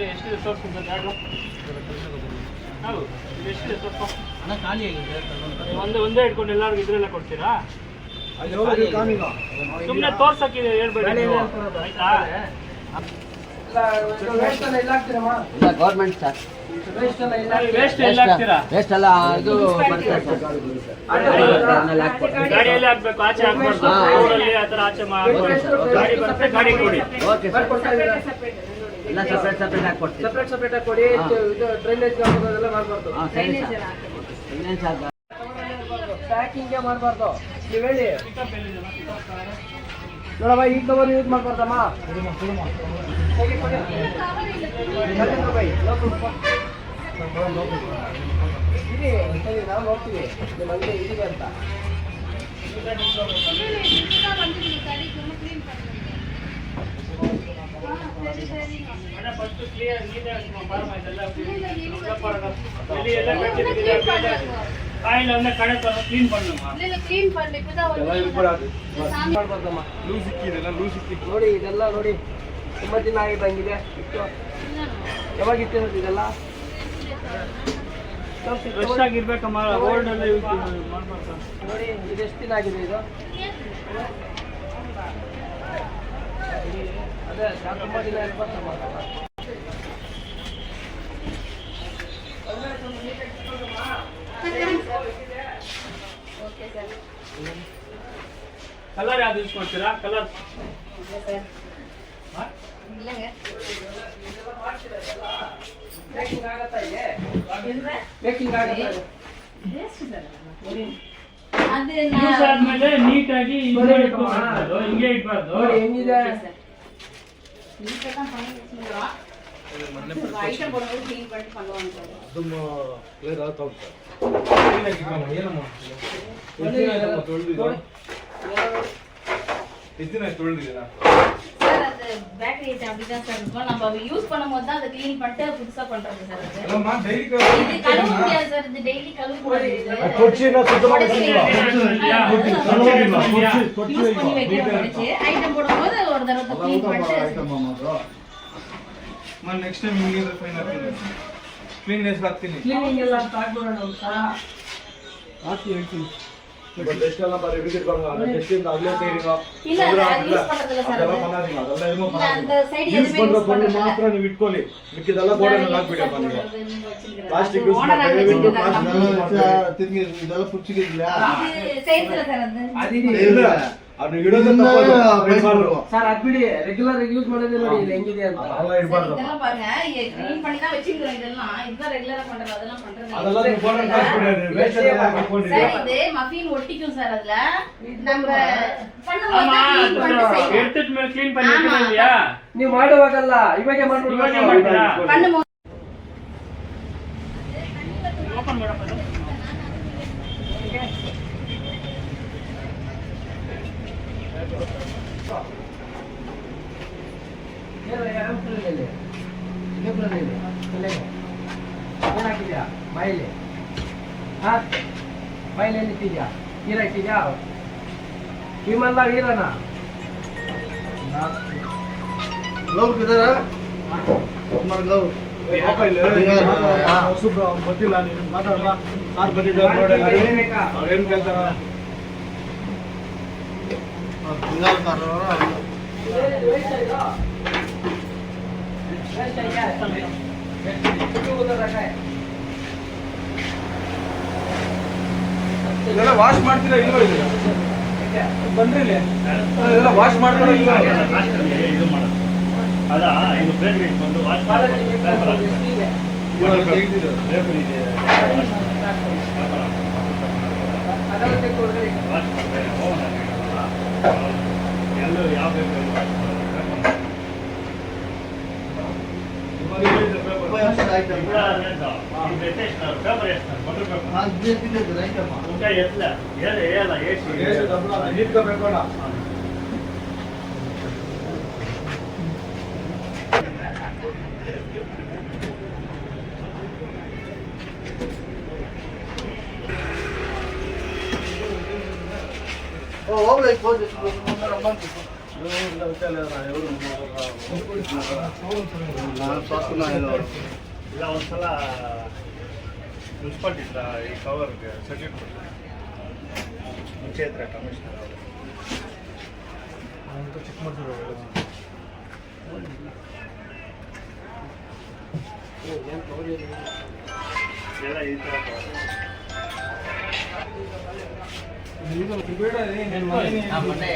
ಎಷ್ಟಿದೆ ತೋರಿಸ್ತೀನಿ ಸರ್ ಯಾರು ಹೌದು ಎಷ್ಟಿದೆ ತೋರಿಸು ಹಣ ಖಾಲಿ ಆಗಿದೆ ಒಂದೇ ಇಟ್ಕೊಂಡು ಎಲ್ಲರಿಗೂ ಇದರೆಲ್ಲ ಕೊಡ್ತೀರಾ ಸುಮ್ಮನೆ ತೋರ್ಸಕ್ಕಿದೆ ಹೇಳ್ಬೇಡಿ ಆಯ್ತಾ ಗೌರ್ಮೆಂಟ್ ಸರ್ ವೇಸ್ಟ್ ಎಲ್ಲ ಹಾಕ್ತೀರಾ ವೇಸ್ಟ್ ಎಲ್ಲ ಇದು ಗಾಡಿಯಲ್ಲಿ ಹಾಕ್ಬೇಕು ಆಚೆ ಹಾಕ್ಬಾರ್ದು ಊರಲ್ಲಿ ಆ ಥರ ಆಚೆ ಗಾಡಿ ಬರುತ್ತೆ ಗಾಡಿ ಕೊಡಿ ಓಕೆ ಸರ್ ಎಲ್ಲ ಸಪ್ರೇಟ್ ಸಪ್ರೇಟ್ ಹಾಕಿ ಕೊಡ್ತೀವಿ ಸಪ್ರೇಟ್ ಆಗಿ ಕೊಡಿ ಇದು ಡ್ರೈನೇಜ್ ಅದೆಲ್ಲ ಮಾಡಬಾರ್ದು ಹಾಂ ಸರಿ ಸರ್ ಇನ್ನೇನು ಸಾಕು ಪ್ಯಾಕಿಂಗೇ ಮಾಡಬಾರ್ದು ನೀವು ಹೇಳಿ ನೋಡಮ್ಮ ಈ ಕವರ್ ಯೂಸ್ ಮಾಡ್ಬಾರ್ದಮ್ಮ ಸರಿ ನಾವು ನೋಡ್ತೀವಿ ನಿಮ್ಮ ಅಂಗಡಿ ಇದೀವಿ ಅಂತ ಫಸ್ಟ್ ಕ್ಲಿಯರ್ காயில வந்து கடை தர க்ளீன் பண்ணுமா இல்ல க்ளீன் பண்ணல இப்போதான் வந்து ಮಾಡ್ಬಾರ್ದಮ್ಮ ಲೂಸಿಕ್ಕಿ ಇದೆಲ್ಲ ಲೂಸಿಕ್ಕಿ ನೋಡಿ ಇದೆಲ್ಲ ನೋಡಿ ತುಂಬಾ ದಿನ ಆಗಿದಂಗಿದೆ ಯಾವಾಗ ಇಟ್ಟಿರೋದು ಇದೆಲ್ಲ ಫ್ರೆಶ್ ಆಗಿರ್ಬೇಕಮ್ಮ ಓಲ್ಡ್ ಎಲ್ಲ ಯೂಸ್ ಮಾಡ್ಬಾರ್ದು ನೋಡಿ ಇದು ಎಷ್ಟು ದಿನ ಆಗಿದೆ ಇದು ಅದೇ ತುಂಬಾ ದಿನ ಇರ್ಬೇಕಮ್ಮ ಕಲರ್ ಯಾವ್ದು ಯೂಸ್ ಮಾಡ್ತೀರಾ ಕಲರ್ ಆದ್ಮೇಲೆ ನೀಟಾಗಿ ಹಿಂಗೆ ಇಟ್ಬಾರ್ದು ಹೆಂಗಿದೆ சார் அது பேக்கரி ஐட்டம் அப்படிதான் சார் இருக்கும் நம்ம யூஸ் பண்ணும்போது தான் அதை க்ளீன் பண்ணிட்டு புதுசா பண்றது சார் அது இது கழுவ முடியாது சார் இது டெய்லி கழுவ முடியாது ಕೊಚ್ಚಿನ ಸುತ್ತಮುತ್ತ யூஸ் பண்ணி வைக்கிறோம் ஐட்டம் போடும்போது ஒரு தடவை க்ளீன் பண்ணிட்டு ನೆಕ್ಸ್ಟ್ ಟೈಮ್ ಹಿಂಗೆ ಫೈನ್ ಹಾಕ್ತೀನಿ ಕ್ಲೀನ್ನೆಸ್ ಹಾಕ್ತೀನಿ ಕ್ಲೀನಿಂಗ್ ಎಲ್ಲ ಸ್ಟಾರ್ಟ್ ಮಾಡೋಣ ಅಂತ ಹಾಕಿ ಹೇಳ್ತೀನಿ ಬಟ್ ಎಷ್ಟೆಲ್ಲ ಬಾರಿ ವಿಸಿಟ್ ಬರೋಣ ಟೆಸ್ಟಿಂಗ್ ಆಗಲೇ ಸೇರಿರೋ ಇಲ್ಲ ಅದು ಯೂಸ್ ಪண்றதில்ல சார் ಅದೆಲ್ಲ பண்ணாதீங்க ಅದೆಲ್ಲ ಏನೋ இல்ல அந்த சைடு ಯೂಸ್ எதுமே யூஸ் பண்ண பண்றதில்ல ಮಾತ್ರ ನೀವು ಇಟ್ಕೊಳ್ಳಿ ಮಿಕ್ಕಿದೆಲ್ಲ ಗೋಡೆನ ಹಾಕ್ಬಿಡಪ್ಪ ನೀವು ಪ್ಲಾಸ್ಟಿಕ್ ಯೂಸ್ ஓனர் ಮಾಡಿ ಆಗಿದ್ದು ತಿರ್ಗಿ ಇದೆಲ್ಲ ಕುಚ್ಚಿಗೆ ಇಲ್ಲ இது ಸೇರ್ತಿಲ್ಲ ಸರ್ ಅದು ಅದಿದೆ ಇಲ್ಲ ಅದು ಇಡೋದು ತಪ್ಪು ಸರ್ ಅದ್ಬಿಡಿ ರೆಗ್ಯುಲರ್ ಯೂಸ್ ಮಾಡೋದೇ ನೋಡಿ ಇಲ್ಲಿ ಹೆಂಗಿದೆ ಅಂತ ಅಲ್ಲ ಇರಬಾರ್ದು இதெல்லாம் பாருங்க க்ளீன் பண்ணி தான் வெச்சிருக்கோம் இதெல்லாம் இதுதான் ரெகுலரா பண்றது அதெல்லாம் பண்றது ಅದೆಲ್ಲ ನೀವು ಗೋಡೆ ಹಾಕ್ಬಿಡಿ ವೇಸ್ಟ್ ಎಲ್ಲ ಹಾಕೊಂಡಿರಿ சார் இது மஃபின் ஒட்டிக்கும் சார் அதுல நம்ம ஆமா பண்ணும்போது க்ளீன் பண்ணி செய்யணும் எடுத்துட்டு ಮೇಲೆ ಕ್ಲೀನ್ பண்ணிட்டு இல்லையா ನೀವು ಮಾಡುವಾಗಲ್ಲ ಇವಾಗೆ ಮಾಡ್ಬಿಡ್ಬೇಕು பண்ணும்போது ಓಪನ್ ಮಾಡಪ್ಪ ಏನಾಗಿದ್ಯಾ ಬಾಯಿಲಿ ಹಾ ಬಾಯಿಲಿ ಇಟ್ಟಿದ್ಯಾ ನೀರ ಇಟ್ಟಿದ್ಯಾ ವಿಮಲ್ಲ ವೀರನ ಗ್ಲೌಸ್ ಇದಾರ ಗ್ಲೌಸ್ ಗೊತ್ತಿಲ್ಲ ನೀನು ಮಾತಾಡಲ್ಲ ಸಾರ್ ಬಂದಿದ್ದಾರೆ ಏನು ಕೇಳ್ತಾರ ಇದೆಲ್ಲ ವಾಶ್ ಮಾಡ್ತೀರಾ ಇಲ್ವಾ ಇಲ್ಲ ಬಂದ್ರಿ ಇದೆಲ್ಲ ವಾಶ್ ಮಾಡ್ತೀರಾ ಇಲ್ವಾ ಇದು ಮಾಡೋದು ಅದಾ ಇದು ಬ್ರೇಕ್ ಬಂದು ವಾಶ್ ಎಲ್ಲರೂ ಯಾವ ಹೋಗ್ಲಿ ಇಲ್ಲ ಒಂದ್ಸಲ ಮುನ್ಸಿಪಾಲ್ಟಿ ಈ ಕವರ್ಗೆ ಸರ್ಟಿಫಿಕೇಟ್ ಮುಂಚೆ ಇದ್ರೆ ಕಮಿಷನರ್ ಅವರು ಚೆಕ್ ಮಾಡ್ತಿರೋ ಎಲ್ಲ ಈ ಥರ ಬೇಡ ಮೊನ್ನೆ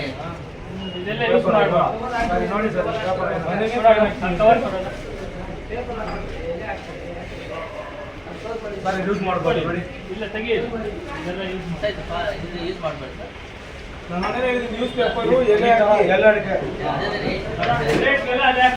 ಇದೆಲ್ಲ ಯೂಸ್ ಮಾಡುವ ನೋಡಿ ಸರ್ ಕವರ್ ಕೊಡೋದು ಸರ್ ಯೂಸ್ ಮಾಡ್ಬೋದು ನೋಡಿ ಇಲ್ಲ ತೆಗಿ ಇದೆಲ್ಲ ಯೂಸ್ ಮಾಡಿ ಇದು ಯೂಸ್ ಮಾಡ್ಬೇಡಿ ಸರ್. ನಮ್ಮ ಮನೇಲಿ ನ್ಯೂಸ್ ಪೇಪರು ಎಲ್ಲ ಅಡಿಕೆ ಅದೇ ರೀ. ರೇಟ್ ಎಲ್ಲ ಅದೇ